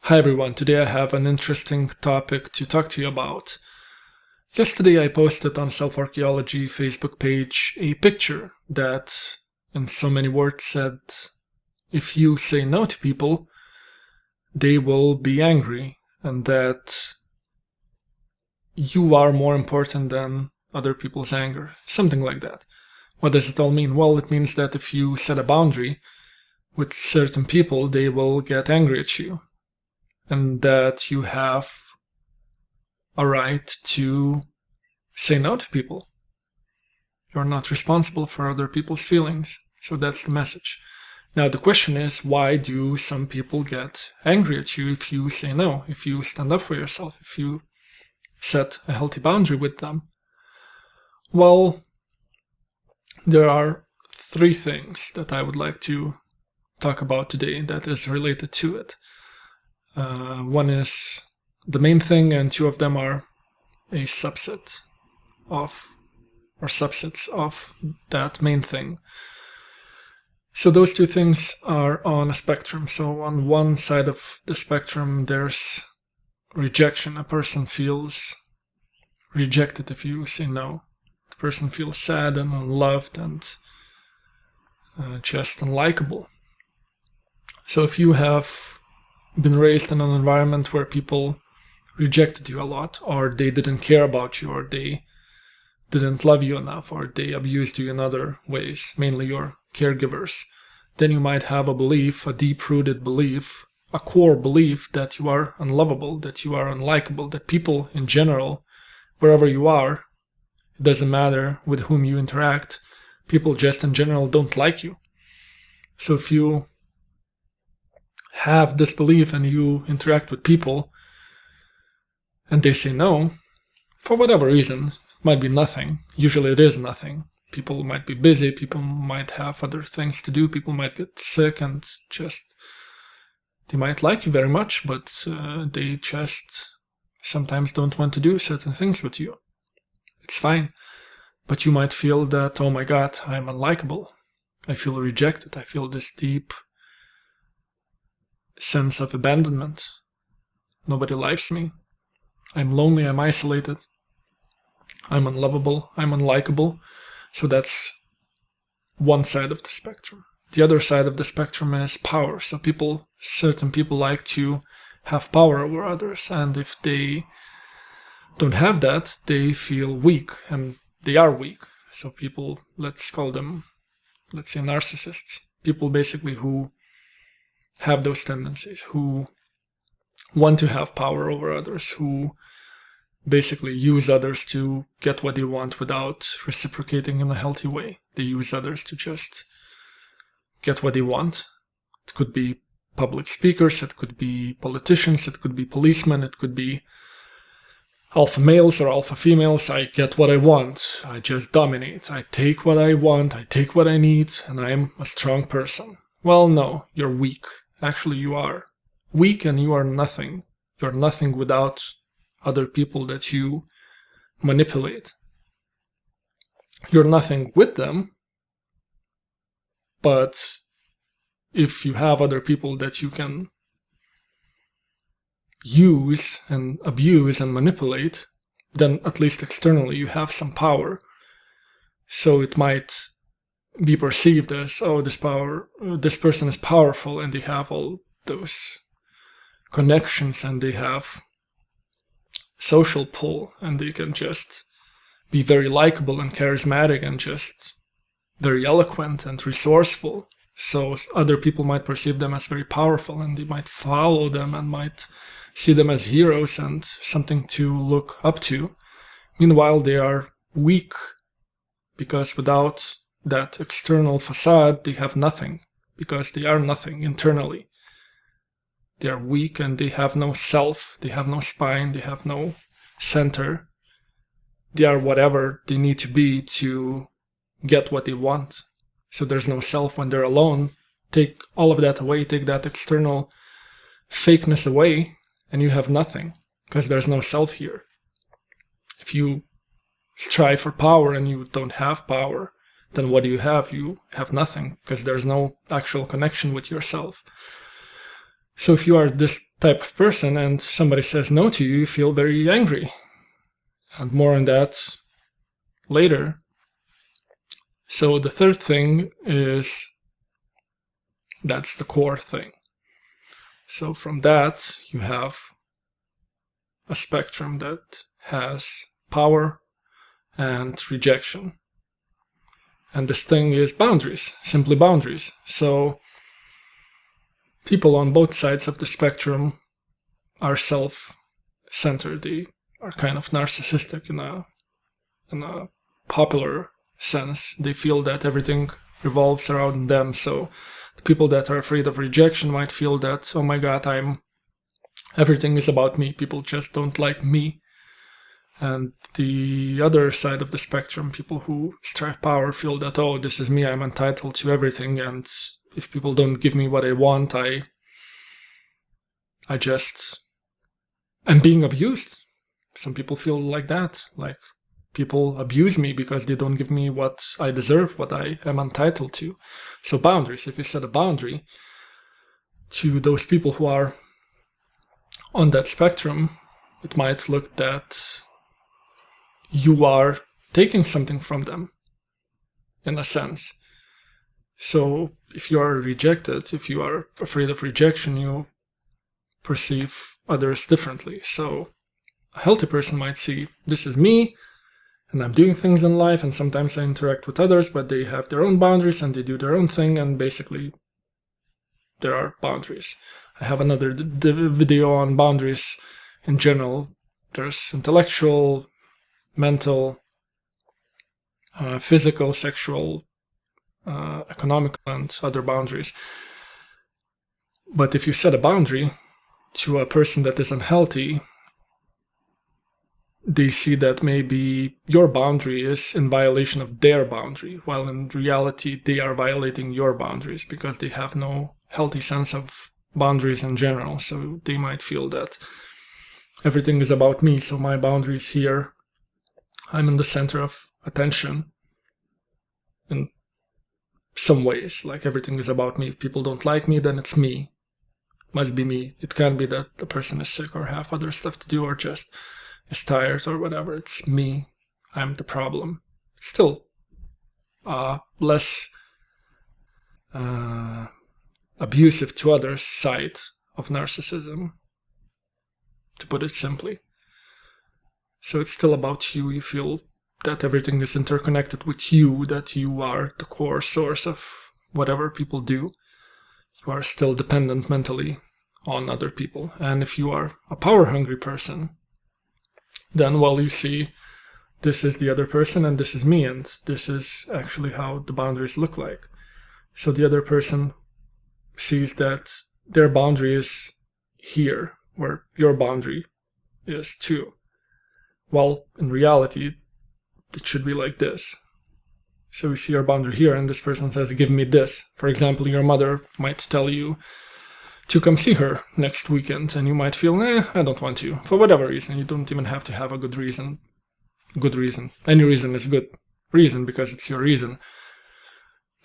Hi everyone, today I have an interesting topic to talk to you about. Yesterday I posted on Self-Archeology Facebook page a picture that, in so many words, said, if you say no to people, they will be angry, and that you are more important than other people's anger. Something like that. What does it all mean? Well, it means that if you set a boundary with certain people, they will get angry at you. And that you have a right to say no to people. You're not responsible for other people's feelings. So that's the message. Now the question is, why do some people get angry at you if you say no, if you stand up for yourself, if you set a healthy boundary with them? Well, there are three things that I would like to talk about today that is related to it. One is the main thing, and two of them are a subset of, or subsets of that main thing. So those two things are on a spectrum. So on one side of the spectrum, there's rejection. A person feels rejected if you say no. The person feels sad and unloved and just unlikable. So if you have been raised in an environment where people rejected you a lot, or they didn't care about you, or they didn't love you enough, or they abused you in other ways, mainly your caregivers, then you might have a belief, a deep-rooted belief, a core belief that you are unlovable, that you are unlikable, that people in general, wherever you are, it doesn't matter with whom you interact, people just in general don't like you. So if you have this belief and you interact with people and they say no, for whatever reason, it might be nothing. Usually it is nothing. People might be busy, people might have other things to do, people might get sick, and just they might like you very much, but they just sometimes don't want to do certain things with you. It's fine. But you might feel that, oh my God, I'm unlikable. I feel rejected. I feel this deep sense of abandonment. Nobody likes me. I'm lonely, I'm isolated. I'm unlovable, I'm unlikable. So that's one side of the spectrum. The other side of the spectrum is power. So certain people like to have power over others, and if they don't have that, they feel weak, and they are weak. So people, let's call them, let's say, narcissists. People basically who have those tendencies, who want to have power over others, who basically use others to get what they want without reciprocating in a healthy way. They use others to just get what they want. It could be public speakers, it could be politicians, it could be policemen, it could be alpha males or alpha females. I get what I want, I just dominate, I take what I want, I take what I need, and I'm a strong person. Well, no, you're weak. Actually, you are weak and you are nothing. You're nothing without other people that you manipulate. You're nothing with them, but if you have other people that you can use and abuse and manipulate, then at least externally you have some power. So it might be perceived as, oh, this person is powerful, and they have all those connections, and they have social pull, and they can just be very likable and charismatic and just very eloquent and resourceful. So other people might perceive them as very powerful, and they might follow them and might see them as heroes and something to look up to. Meanwhile, they are weak, because without that external facade, they have nothing, because they are nothing internally. They are weak and they have no self, they have no spine, they have no center. They are whatever they need to be to get what they want. So there's no self when they're alone. Take all of that away, take that external fakeness away, and you have nothing, because there's no self here. If you strive for power and you don't have power, then what do you have? You have nothing, because there's no actual connection with yourself. So if you are this type of person and somebody says no to you, you feel very angry. And more on that later. So the third thing is, that's the core thing. So from that, you have a spectrum that has power and rejection. And this thing is boundaries, simply boundaries. So people on both sides of the spectrum are self-centered. They are kind of narcissistic in a popular sense. They feel that everything revolves around them. So the people that are afraid of rejection might feel that, oh my God, everything is about me. People just don't like me. And the other side of the spectrum, people who strive power, feel that, oh, this is me, I'm entitled to everything, and if people don't give me what I want, I just am being abused. Some people feel like that, like people abuse me because they don't give me what I deserve, what I am entitled to. So boundaries, if you set a boundary to those people who are on that spectrum, it might look that you are taking something from them, in a sense. So if you are rejected, if you are afraid of rejection, you perceive others differently. So a healthy person might see, this is me, and I'm doing things in life, and sometimes I interact with others, but they have their own boundaries and they do their own thing, and basically there are boundaries. I have another video on boundaries in general. There's intellectual, mental, physical, sexual, economical, and other boundaries. But if you set a boundary to a person that is unhealthy, they see that maybe your boundary is in violation of their boundary, while in reality they are violating your boundaries because they have no healthy sense of boundaries in general. So they might feel that everything is about me, so my boundary is here. I'm in the center of attention in some ways, like everything is about me. If people don't like me, then it's me. Must be me. It can't be that the person is sick or have other stuff to do or just is tired or whatever. It's me. I'm the problem. Still less abusive to others side of narcissism, to put it simply. So it's still about you. You feel that everything is interconnected with you, that you are the core source of whatever people do. You are still dependent mentally on other people. And if you are a power-hungry person, then, well, you see, this is the other person and this is me, and this is actually how the boundaries look like. So the other person sees that their boundary is here, where your boundary is too. Well, in reality, it should be like this. So we see your boundary here, and this person says, give me this. For example, your mother might tell you to come see her next weekend, and you might feel, I don't want to, for whatever reason. You don't even have to have a good reason. Good reason. Any reason is good reason, because it's your reason.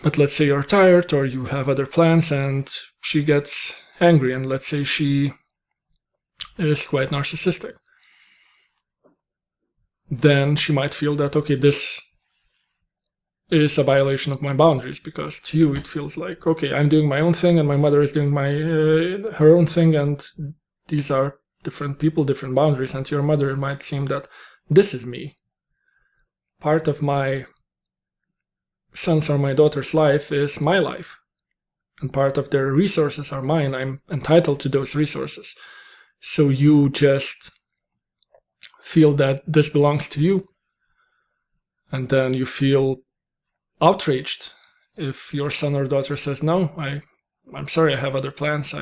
But let's say you're tired, or you have other plans, and she gets angry, and let's say she is quite narcissistic. Then she might feel that, okay, this is a violation of my boundaries, because to you it feels like, okay, I'm doing my own thing and my mother is doing her own thing, and these are different people, different boundaries. And to your mother it might seem that this is me. Part of my son's or my daughter's life is my life, and part of their resources are mine. I'm entitled to those resources. So you just feel that this belongs to you, and then you feel outraged if your son or daughter says, no, I'm sorry, I have other plans,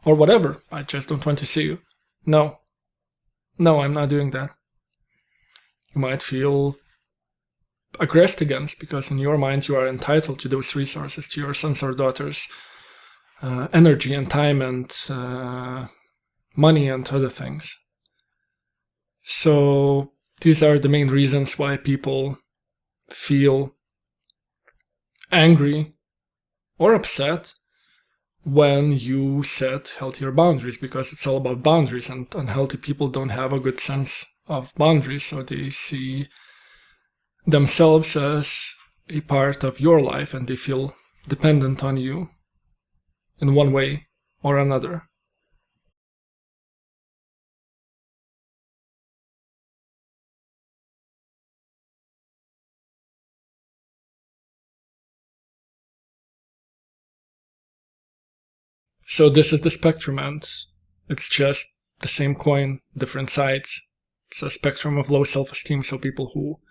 or whatever, I just don't want to see you. No, I'm not doing that. You might feel aggressed against, because in your mind you are entitled to those resources, to your son's or daughter's energy and time and money and other things. So these are the main reasons why people feel angry or upset when you set healthier boundaries, because it's all about boundaries, and unhealthy people don't have a good sense of boundaries, so they see themselves as a part of your life and they feel dependent on you in one way or another. So this is the spectrum, and it's just the same coin, different sides. It's a spectrum of low self-esteem, so people who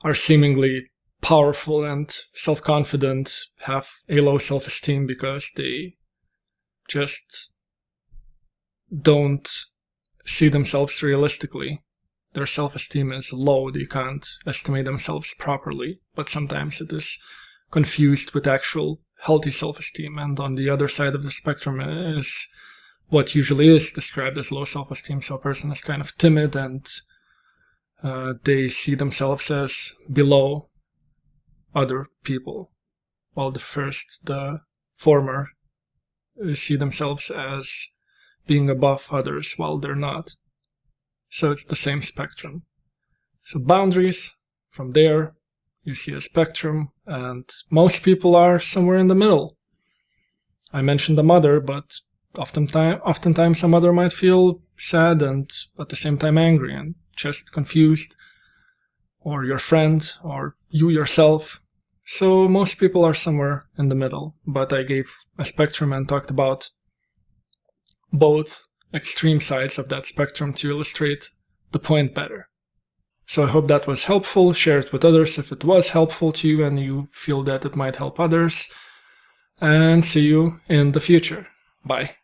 are seemingly powerful and self-confident have a low self-esteem because they just don't see themselves realistically. Their self-esteem is low, they can't estimate themselves properly, but sometimes it is confused with actual healthy self-esteem. And on the other side of the spectrum is what usually is described as low self-esteem. So a person is kind of timid and they see themselves as below other people, while the former see themselves as being above others while they're not. So it's the same spectrum. So boundaries, from there you see a spectrum, and most people are somewhere in the middle. I mentioned the mother, but oftentimes a mother might feel sad and at the same time angry and just confused, or your friend, or you yourself. So most people are somewhere in the middle, but I gave a spectrum and talked about both extreme sides of that spectrum to illustrate the point better. So I hope that was helpful. Share it with others if it was helpful to you and you feel that it might help others. And see you in the future. Bye.